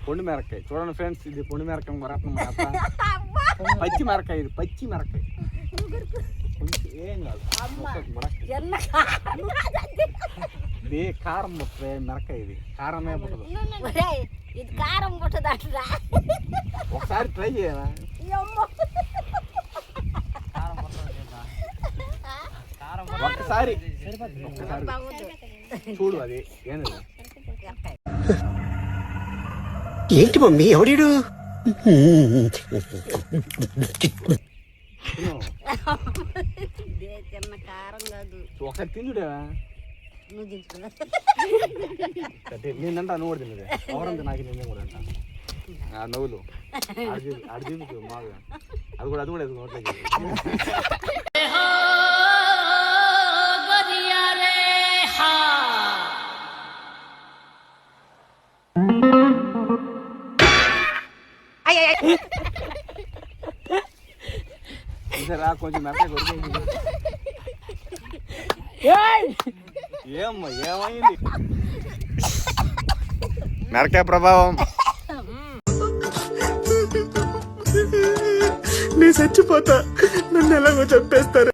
పొండి మిరకాయ చూడండి ఫ్రెండ్స్, ఇది పొండి మిరకాయ మరకం పచ్చి మిరకాయ, ఇది పచ్చి మిరకాయ ఏం కాదు. ఇది కారం ముట్టే మిరకాయ, ఇది కారమే పుట్టదు. ఇది కారం పుట్టదట్రా, ఒకసారి ట్రై చేయరా. ఒక్కసారి చూడు, అది ఏంది ఏంటి మమ్మీ ఎవడీడు? చిన్న కారం కాదు, ఒకసారి తిందుడా. నువ్వు తింటున్నా నేనంటా, నువ్వు కూడా తిన్నదే ఎవరంటే నాకు, నేను కూడా అంటా. నవ్వులు ఆడి చూపించు మాగా, అది కూడా వేసుకో నోట్లోకి. కొంచెం మెరకాయ కొడుతుంది. ఏమ్మా ఏమైంది? మెరకాయ ప్రభావం. నేను చచ్చిపోతా, నన్ను ఎలాగో చంపేస్తారు.